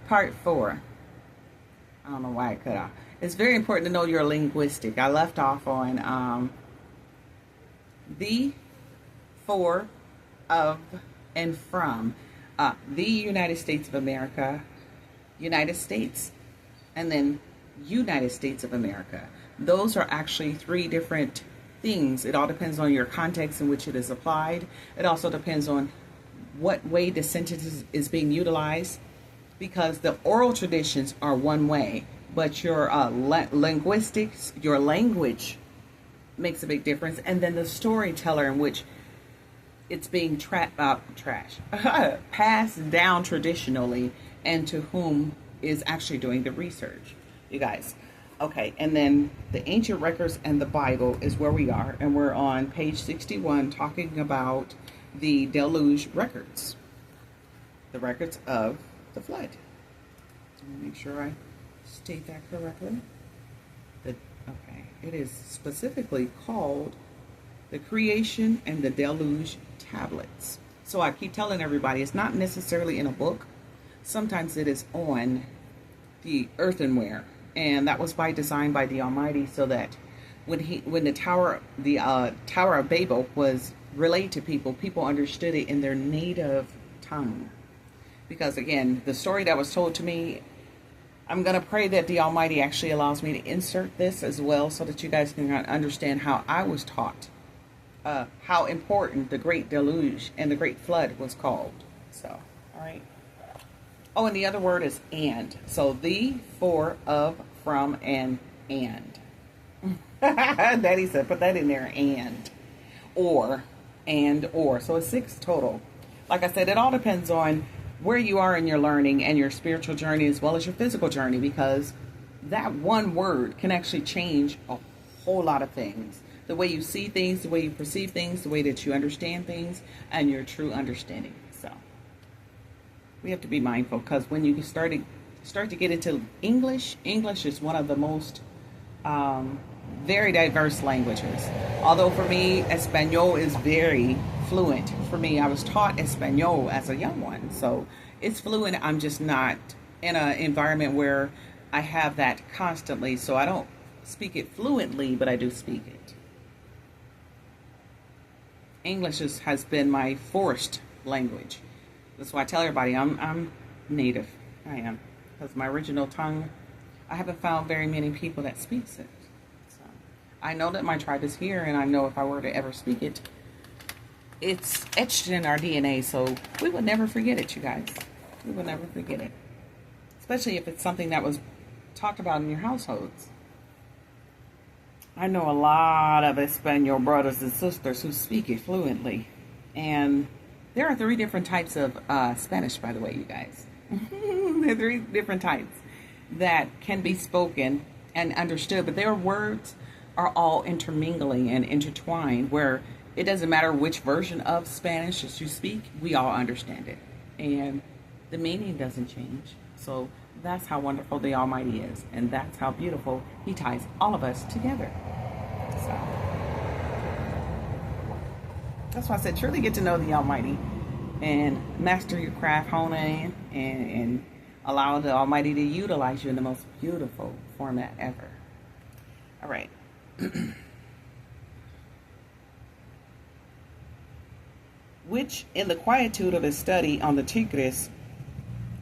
Part 4. I don't know why I cut off. It's very important to know your linguistic. I left off on the, for, of, and from. The United States of America, United States, and then United States of America. Those are actually three different things. It all depends on your context in which it is applied. It also depends on what way the sentence is being utilized, because the oral traditions are one way, but your linguistics, your language makes a big difference. And then the storyteller in which it's being passed down traditionally, and to whom is actually doing the research, you guys. Okay, and then the ancient records and the Bible is where we are, and we're on page 61 talking about the deluge records, the records of the flood. So let me make sure I state that correctly. Okay, it is specifically called the creation and the deluge tablets. So I keep telling everybody, it's not necessarily in a book. Sometimes it is on the earthenware, and that was by design by the Almighty, so that when the Tower of Babel was relayed to people, people understood it in their native tongue. Because again, the story that was told to me, I'm going to pray that the Almighty actually allows me to insert this as well, so that you guys can understand how I was taught how important the Great Deluge and the Great Flood was called. So, all right. Oh, and the other word is and. So the, for, of, from, and. Daddy said, put that in there, and. Or. So it's 6 total. Like I said, it all depends on where you are in your learning and your spiritual journey as well as your physical journey, because that one word can actually change a whole lot of things. The way you see things, the way you perceive things, the way that you understand things, and your true understanding. So we have to be mindful, because when you start to get into English is one of the most very diverse languages. Although for me, Espanol is very fluent. For me, I was taught Espanol as a young one, so it's fluent. I'm just not in an environment where I have that constantly, so I don't speak it fluently, but I do speak it. English has been my forced language. That's why I tell everybody I'm native. I am, because my original tongue, I haven't found very many people that speaks it. So I know that my tribe is here, and I know if I were to ever speak it, it's etched in our DNA, so we would never forget it, you guys. We would never forget it. Especially if it's something that was talked about in your households. I know a lot of Espanol brothers and sisters who speak it fluently. And there are 3 different types of Spanish, by the way, you guys. There are 3 different types that can be spoken and understood, but their words are all intermingling and intertwined, where it doesn't matter which version of Spanish that you speak, we all understand it. And the meaning doesn't change. So that's how wonderful the Almighty is. And that's how beautiful He ties all of us together. So that's why I said, truly get to know the Almighty and master your craft, hone in, and allow the Almighty to utilize you in the most beautiful format ever. All right. Which, in the quietude of his study on the Tigris,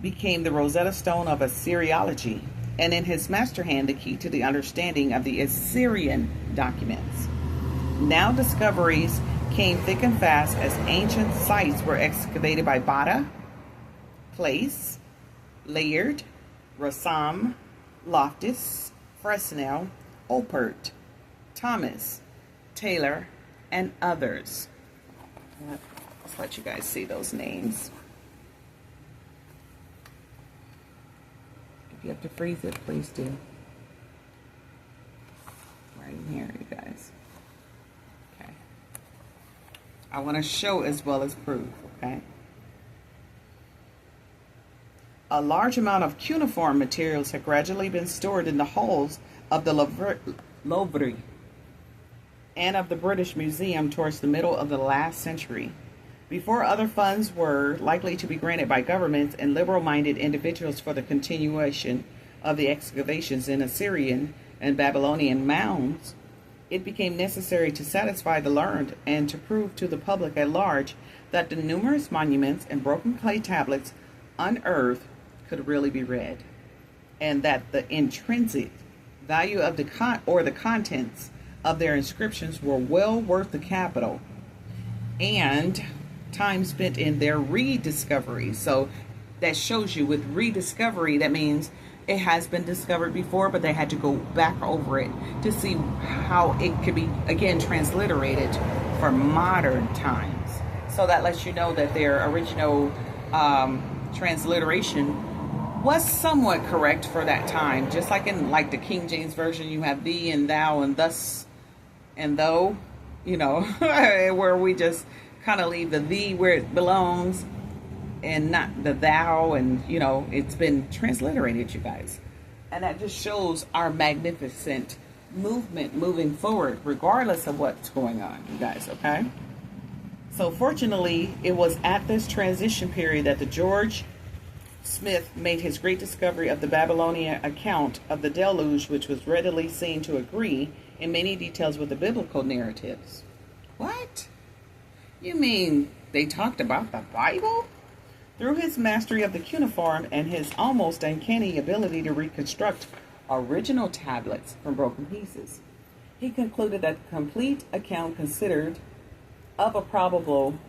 became the Rosetta Stone of Assyriology, and in his master hand the key to the understanding of the Assyrian documents. Now discoveries came thick and fast as ancient sites were excavated by Bada, Place, Layard, Rassam, Loftus, Fresnel, Oppert, Thomas, Taylor, and others. Let's let you guys see those names. If you have to freeze it, please do. Right in here, you guys. Okay. I want to show as well as prove, okay? A large amount of cuneiform materials have gradually been stored in the halls of the Louvre and of the British Museum towards the middle of the last century. Before other funds were likely to be granted by governments and liberal-minded individuals for the continuation of the excavations in Assyrian and Babylonian mounds, it became necessary to satisfy the learned and to prove to the public at large that the numerous monuments and broken clay tablets unearthed could really be read, and that the intrinsic value of the contents of their inscriptions were well worth the capital and time spent in their rediscovery. So that shows you with rediscovery, that means it has been discovered before, but they had to go back over it to see how it could be, again, transliterated for modern times. So that lets you know that their original transliteration was somewhat correct for that time. Just like in like the King James Version, you have thee and thou and thus and though, you know, where we just kind of leave the thee where it belongs and not the thou, and you know, it's been transliterated, you guys. And that just shows our magnificent movement moving forward regardless of what's going on, you guys. Okay, so fortunately it was at this transition period that the George Smith made his great discovery of the Babylonian account of the deluge, which was readily seen to agree in many details with the biblical narratives. What? You mean they talked about the Bible? Through his mastery of the cuneiform and his almost uncanny ability to reconstruct original tablets from broken pieces, he concluded that the complete account considered of probably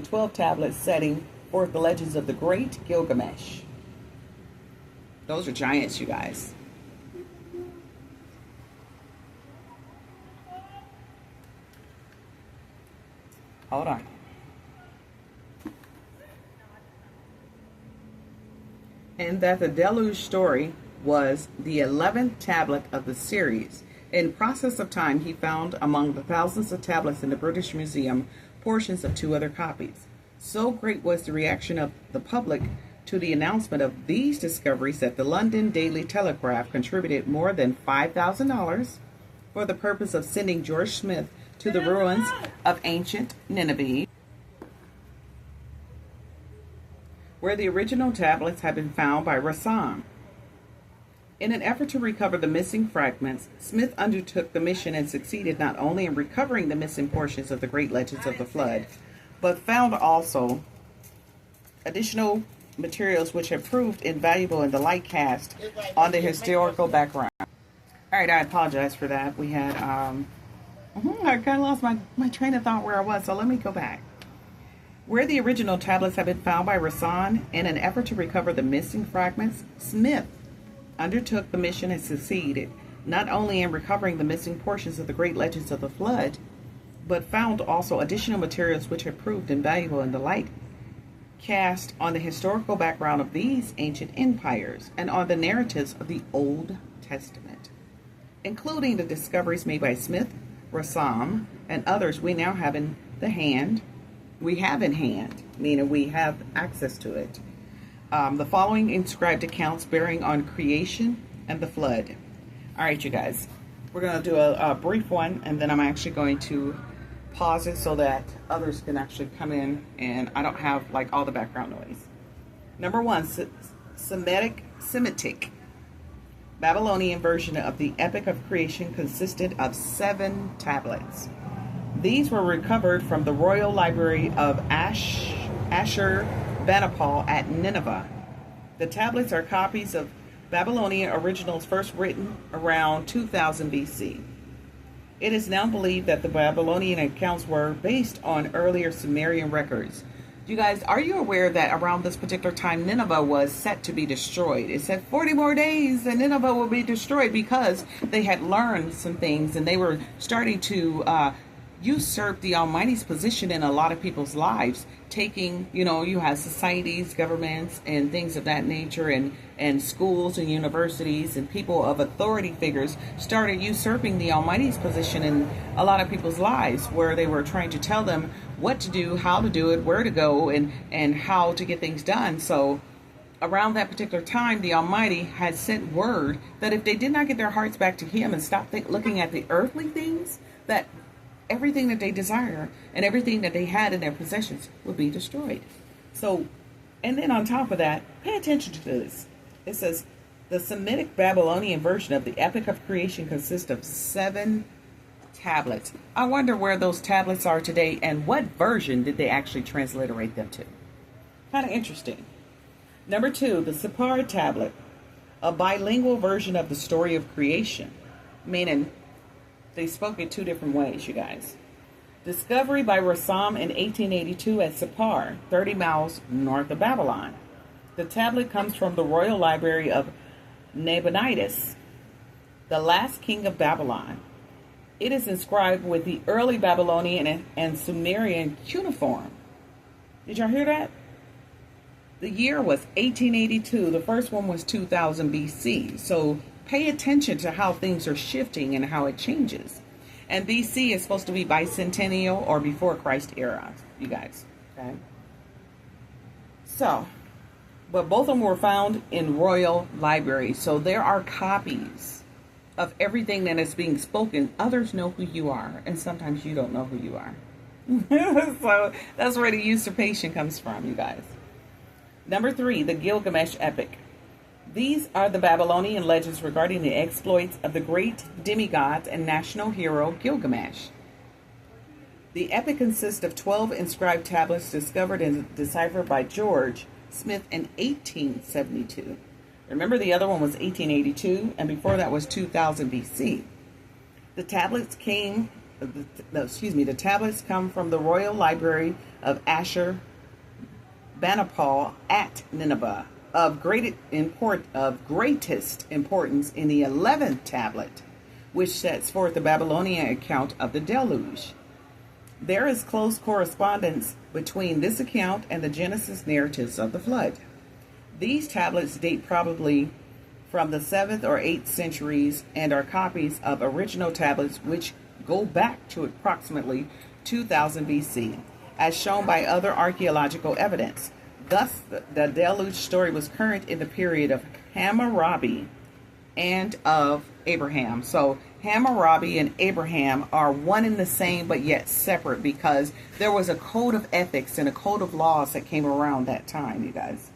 12 tablets setting forth the legends of the great Gilgamesh. Those are giants, you guys. Hold on. And that the deluge story was the 11th tablet of the series. In process of time, he found among the thousands of tablets in the British Museum portions of 2 other copies. So great was the reaction of the public to the announcement of these discoveries that the London Daily Telegraph contributed more than $5,000 for the purpose of sending George Smith to the ruins of ancient Nineveh, where the original tablets had been found by Rassam. In an effort to recover the missing fragments, Smith undertook the mission and succeeded not only in recovering the missing portions of the great legends of the flood, but found also additional materials which have proved invaluable in the light cast on the historical background. All right, I apologize for that. We had, I kind of lost my train of thought where I was, so let me go back. Where the original tablets have been found by Rassam, in an effort to recover the missing fragments, Smith undertook the mission and succeeded not only in recovering the missing portions of the great legends of the flood, but found also additional materials which have proved invaluable in the light cast on the historical background of these ancient empires and on the narratives of the Old Testament, including the discoveries made by Smith, Rassam, and others we now have in hand, meaning we have access to it. The following inscribed accounts bearing on creation and the flood. All right, you guys, we're going to do a brief one, and then I'm actually going to pause it so that others can actually come in and I don't have like all the background noise. Number 1, Semitic Babylonian version of the Epic of Creation consisted of 7 tablets. These were recovered from the Royal Library of Ashurbanipal at Nineveh. The tablets are copies of Babylonian originals first written around 2000 BC. It is now believed that the Babylonian accounts were based on earlier Sumerian records. You guys, are you aware that around this particular time, Nineveh was set to be destroyed? It said 40 more days and Nineveh will be destroyed because they had learned some things and they were starting to usurp the Almighty's position in a lot of people's lives, taking, you have societies, governments, and things of that nature, and schools and universities and people of authority figures started usurping the Almighty's position in a lot of people's lives, where they were trying to tell them what to do, how to do it, where to go, and how to get things done. So around that particular time, the Almighty had sent word that if they did not get their hearts back to Him and stop looking at the earthly things, that everything that they desire and everything that they had in their possessions would be destroyed. So, and then on top of that, pay attention to this. It says, the Semitic Babylonian version of the Epic of Creation consists of 7 tablets. I wonder where those tablets are today and what version did they actually transliterate them to. Kind of interesting. Number 2, the Separ tablet, a bilingual version of the story of creation, meaning they spoke it 2 different ways, you guys. Discovery by Rassam in 1882 at Separ, 30 miles north of Babylon. The tablet comes from the Royal Library of Nabonidus, the last king of Babylon. It is inscribed with the early Babylonian and Sumerian cuneiform. Did y'all hear that? The year was 1882. The first one was 2000 BC. So pay attention to how things are shifting and how it changes. And BC is supposed to be bicentennial or before Christ era, you guys. Okay. So, but both of them were found in royal libraries. So there are copies of everything that is being spoken. Others know who you are, and sometimes you don't know who you are. So that's where the usurpation comes from, you guys. Number 3, the Gilgamesh epic. These are the Babylonian legends regarding the exploits of the great demigod and national hero Gilgamesh. The epic consists of 12 inscribed tablets discovered and deciphered by George Smith in 1872. Remember, the other one was 1882, and before that was 2000 BC. The tablets the tablets come from the Royal Library of Ashur Banipal at Nineveh, of greatest importance in the 11th tablet, which sets forth the Babylonian account of the deluge. There is close correspondence between this account and the Genesis narratives of the flood. These tablets date probably from the 7th or 8th centuries and are copies of original tablets which go back to approximately 2000 BC, as shown by other archaeological evidence. Thus, the deluge story was current in the period of Hammurabi and of Abraham. So Hammurabi and Abraham are one and the same, but yet separate, because there was a code of ethics and a code of laws that came around that time, you guys.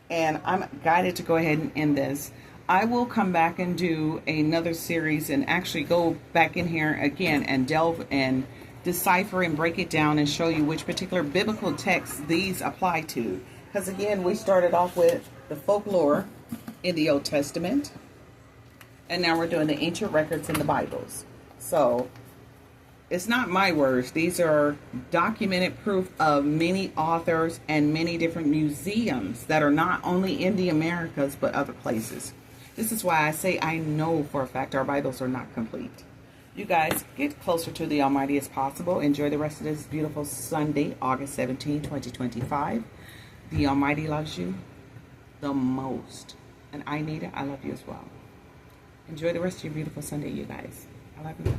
And I'm guided to go ahead and end this. I will come back and do another series and actually go back in here again and delve and decipher and break it down and show you which particular biblical texts these apply to. Because again, we started off with the folklore in the Old Testament, and now we're doing the ancient records in the Bibles. So it's not my words. These are documented proof of many authors and many different museums that are not only in the Americas but other places. This is why I say I know for a fact our Bibles are not complete. You guys, get closer to the Almighty as possible. Enjoy the rest of this beautiful Sunday, August 17, 2025. The Almighty loves you the most. And I need it. I love you as well. Enjoy the rest of your beautiful Sunday, you guys. I love you.